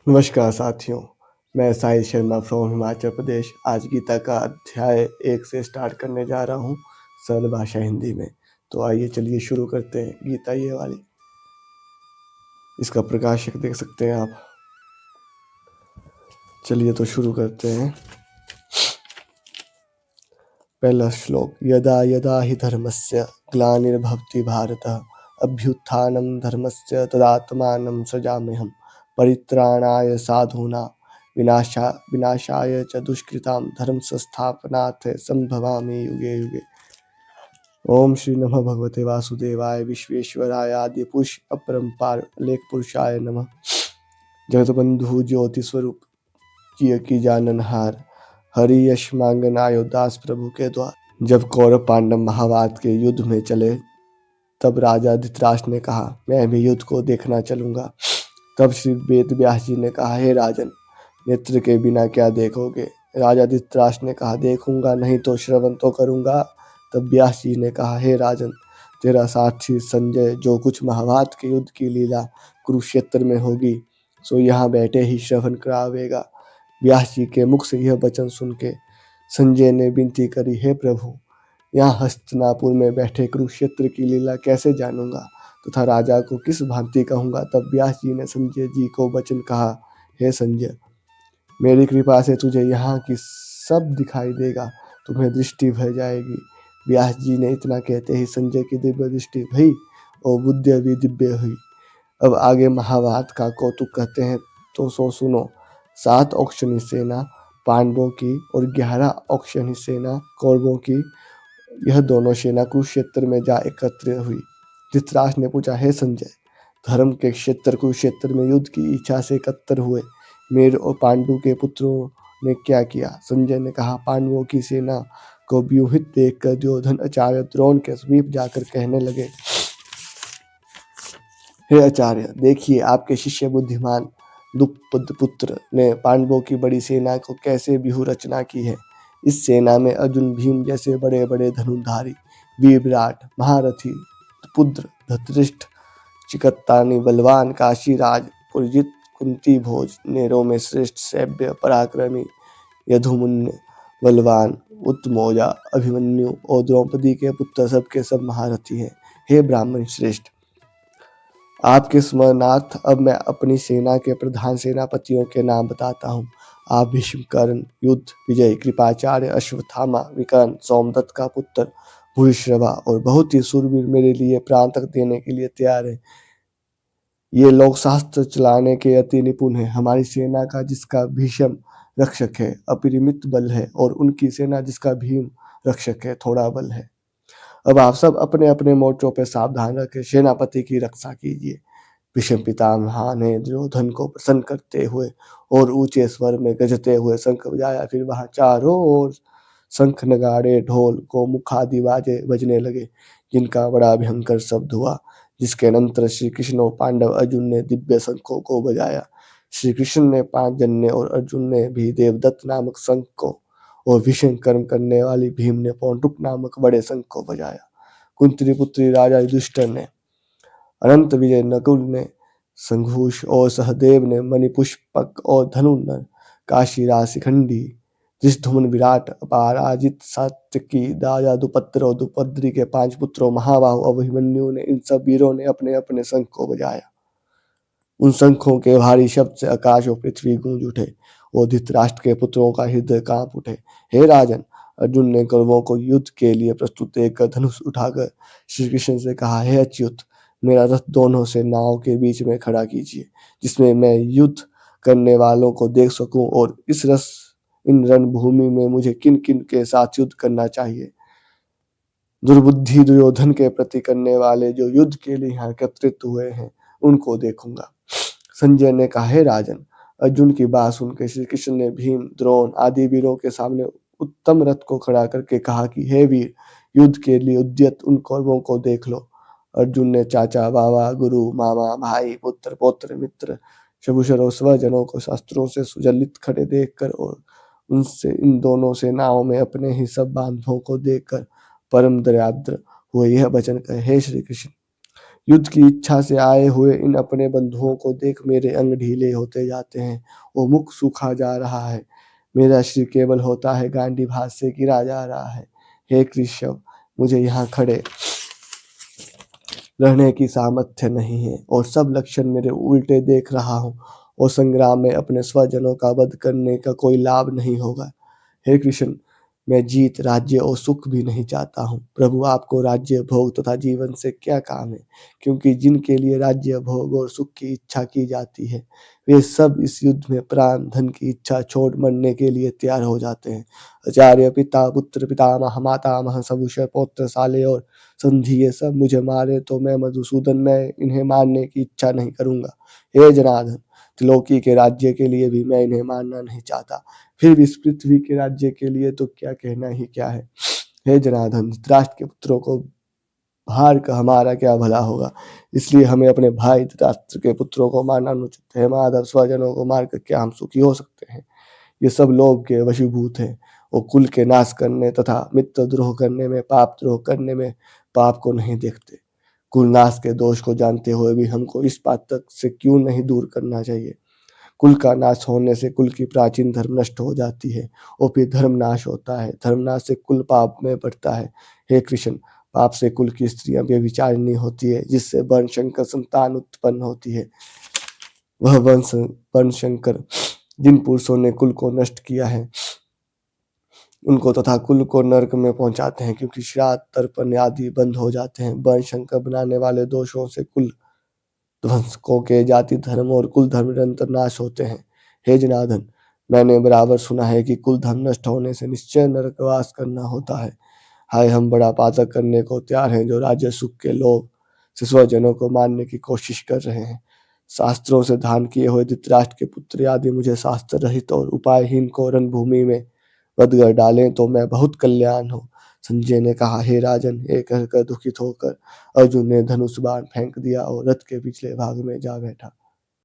नमस्कार साथियों, मैं साहिल शर्मा फ्रॉम हिमाचल प्रदेश। आज गीता का अध्याय 1 से स्टार्ट करने जा रहा हूँ सरल भाषा हिंदी में। तो आइए चलिए शुरू करते हैं। गीता ये वाली, इसका प्रकाशक देख सकते हैं आप। चलिए तो शुरू करते हैं। पहला श्लोक, यदा यदा हि धर्मस्य ग्लानिर्भवति भारत अभ्युत्थानं धर्मस्य तदात्मानं सृजाम्यहम् परित्राणाय साधूनां विनाशाय च दुष्कृतां धर्म संस्थापनार्थे संभवामि युगे युगे। ओम श्री नमः भगवते वासुदेवाय विश्वेश्वराय आदि पुरुष अपरंपार लेख पुरुषाय नमः। जगत बंधु ज्योति स्वरूप किए की जाननहार हरि यश मांगनायो दास प्रभु के द्वार। जब कौरव पांडव महाभारत के युद्ध में चले तब राजा धृतराष्ट्र ने कहा, मैं भी युद्ध को देखना चलूंगा। तब श्री वेद व्यास जी ने कहा, हे राजन, नेत्र के बिना क्या देखोगे। राजा धृतराष्ट्र ने कहा, देखूंगा नहीं तो श्रवण तो करूंगा। तब व्यास जी ने कहा, हे राजन, तेरा साथी संजय जो कुछ महाभारत के युद्ध की लीला कुरुक्षेत्र में होगी सो यहाँ बैठे ही श्रवण करावेगा। व्यास जी के मुख से यह वचन सुन के संजय ने विनती करी, हे प्रभु, यहाँ हस्तिनापुर में बैठे कुरुक्षेत्र की लीला कैसे जानूंगा तथा राजा को किस भांति कहूंगा। तब व्यास जी ने संजय जी को वचन कहा, हे संजय, मेरी कृपा से तुझे यहाँ की सब दिखाई देगा, तुम्हें दृष्टि भर जाएगी। व्यास जी ने इतना कहते ही संजय की दिव्य दृष्टि भई और बुद्धि भी दिव्य हुई। अब आगे महाभारत का कौतुक कहते हैं तो सो सुनो। 7 औक्षणी सेना पांडवों की और 11 औक्षणी सेना कौरवों की, यह दोनों सेना कुरुक्षेत्र में जा एकत्र हुई। धृतराष्ट्र ने पूछा, हे संजय, धर्म के क्षेत्र कुरुक्षेत्र में युद्ध की इच्छा से एकत्र हुए मेरे और पांडु के पुत्रों ने क्या किया। संजय ने कहा, पांडवों की सेना को व्यूहित देखकर दुर्योधन आचार्य द्रोण के समीप जाकर कहने लगे, हे आचार्य, देखिए आपके शिष्य बुद्धिमान द्रुपद पुत्र ने पांडवों की बड़ी सेना को कैसे व्यूह रचना की है। इस सेना में अर्जुन भीम जैसे बड़े बड़े धनुर्धारी वीर विराट महारथी पुत्र धृतराष्ट्र चिकत्तानी बलवान काशीराज पुरजित कुंती भोज नेरों में श्रेष्ठ सैव्य पराक्रमी यदुमुन्य बलवान उत्तमौजा अभिमन्यु और द्रौपदी के पुत्र सबके सब महारथी हैं। हे ब्राह्मण श्रेष्ठ, आपके स्मरणार्थ अब मैं अपनी सेना के प्रधान सेनापतियों के नाम बताता हूँ। आप भीष्म, कर्ण, युद्ध, विजय, कृपाचार्य, अश्वत्थामा, विकर्ण, सोमदत्त का पुत्र भूरिश्रवा और बहुत ही सूरवीर मेरे लिए प्राण तक देने के लिए तैयार है। ये लोग शास्त्र चलाने के अति निपुण हैं। हमारी सेना का जिसका भीष्म रक्षक है अपरिमित बल है और उनकी सेना जिसका भीम रक्षक है थोड़ा बल है। अब आप सब अपने अपने मोर्चों पर सावधान रखें, सेनापति की रक्षा कीजिए। भीष्म पितामह ने दुर्योधन को प्रसन्न करते हुए और ऊंचे स्वर में गजते हुए शंख बजाया। फिर वहां चारों ओर शंख नगाड़े ढोल को मुखादि बाजे बजने लगे, जिनका बड़ा भयंकर शब्द हुआ। जिसके अनंतर श्री कृष्ण और पांडव अर्जुन ने दिव्य शंखों को बजाया। श्री कृष्ण ने 5 जन्य और अर्जुन ने भी देवदत्त नामक शंख को और भीषण कर्म करने वाली भीम ने पौंड्रुक नामक बड़े शंख को बजाया। कुंती पुत्री राजा युधिष्ठिर ने, अनंत विजय नकुल ने, संघूष और सहदेव ने, मणिपुष्पक और धनुर्धर काशीराज शिखंडी धृष्टद्युम्न विराट अपराजित सात्यकी राजा द्रुपद और द्रौपदी के 5 पुत्रों महाबाहु अभिमन्यु ने, इन सब वीरों ने अपने अपने शंख को बजाया। उन शंखों के भारी शब्द से आकाश और पृथ्वी गूंज उठे और धृतराष्ट्र के पुत्रों का हृदय कांप उठे। हे राजन, अर्जुन ने कौरवों को युद्ध के लिए प्रस्तुत देखकर धनुष उठाकर श्री कृष्ण से कहा, हे अच्युत, मेरा रथ दोनों से नाव के बीच में खड़ा कीजिए, जिसमें मैं युद्ध करने वालों को देख सकूं और इन रणभूमि में मुझे किन किन के साथ युद्ध करना चाहिए। दुर्बुद्धि दुर्योधन के प्रति करने वाले जो युद्ध के लिए यहाँ एकत्रित हुए हैं उनको देखूंगा। संजय ने कहा, हे राजन, अर्जुन की बात सुनकर श्री कृष्ण ने भीम, द्रोण आदि वीरों के सामने उत्तम रथ को खड़ा करके कहा कि हे वीर, युद्ध के लिए उद्यत उन कौरवों को देख लो। अर्जुन ने चाचा, बाबा, गुरु, मामा, भाई, पुत्र, पौत्र, मित्र, शबुशर और स्वजनों को शस्त्रों से सुजलित खड़े देखकर और उनसे इन दोनों सेनाओं में अपने ही सब बांधवों को देखकर परम दयाद्र हुए यह वचन कहे, हे श्री कृष्ण, युद्ध की इच्छा से आए हुए इन अपने बंधुओं को देख मेरे अंग ढीले होते जाते हैं, वो मुख सूखा जा रहा है, मेरा शरीर केवल होता है गांडीव हाथ से गिरा जा रहा है। हे केशव, मुझे यहाँ खड़े रहने की सामर्थ्य नहीं है और सब लक्षण मेरे उल्टे देख रहा हूँ और संग्राम में अपने स्वजनों का वध करने का कोई लाभ नहीं होगा। हे कृष्ण, मैं जीत, राज्य और सुख भी नहीं चाहता हूँ। प्रभु, आपको राज्य, भोग तथा जीवन से क्या काम है? क्योंकि जिनके लिए राज्य, भोग और सुख की इच्छा की जाती है, वे सब इस युद्ध में प्राण धन की इच्छा छोड़ मरने के लिए तैयार हो जाते हैं। आचार्य, पिता, पुत्र, पितामह, मातामह, सभूषण, पौत्र, साले और संधि, ये सब मुझे मारे तो मैं मधुसूदन, मैं इन्हें मारने की इच्छा नहीं करूंगा। हे जनार्दन, त्रिलोकी के राज्य के लिए भी मैं इन्हें मारना नहीं चाहता, फिर इस पृथ्वी के राज्य के लिए तो क्या कहना ही क्या है। हे जनार्दन, धृतराष्ट्र के पुत्रों को हार कर हमारा क्या भला होगा, इसलिए हमें अपने भाई धृतराष्ट्र के पुत्रों को मारना अनुचित है। माधव, स्वजनों को मारकर क्या हम सुखी हो सकते हैं? ये सब लोभ के वशीभूत हैं। वो कुल के नाश करने तथा मित्र द्रोह करने में, पाप द्रोह करने में पाप को नहीं देखते। कुल नाश के दोष को जानते हुए भी हमको इस बात तक से क्यों नहीं दूर करना चाहिए? कुल का नाश होने से कुल की प्राचीन धर्म नष्ट हो जाती है और फिर धर्म नाश होता है। धर्म नाश से कुल पाप में बढ़ता है। हे कृष्ण, पाप से कुल की स्त्रियां व्यभिचारिणी होती है, जिससे वर्ण शंकर संतान उत्पन्न होती है। वह वर्ण शंकर जिन पुरुषों ने कुल को नष्ट किया है, उनको तथा कुल को नरक में पहुंचाते हैं, क्योंकि श्राद्ध, तर्पण आदि बंद हो जाते हैं। वर्ण शंकर बनाने वाले दोषों से कुल ध्वंसकों के जाति धर्म और कुल धर्म निरंतर नाश होते हैं। हे जनार्दन, मैंने बराबर सुना है कि कुल धर्म नष्ट होने से निश्चय नरकवास करना होता है। हाय, हम बड़ा पातक करने को तैयार हैं, जो राज्य सुख के लोभ से स्वजनों को मारने की कोशिश कर रहे हैं। शास्त्रों से दान किए हुए धृतराष्ट्र के पुत्र आदि मुझे शास्त्र रहित और उपायहीन को रणभूमि में वध कर डालें तो मैं बहुत कल्याण हो। संजय ने कहा, हे राजन, ये कहकर दुखित होकर अर्जुन ने धनुष बाण फेंक दिया और रथ के पिछले भाग में जा बैठा।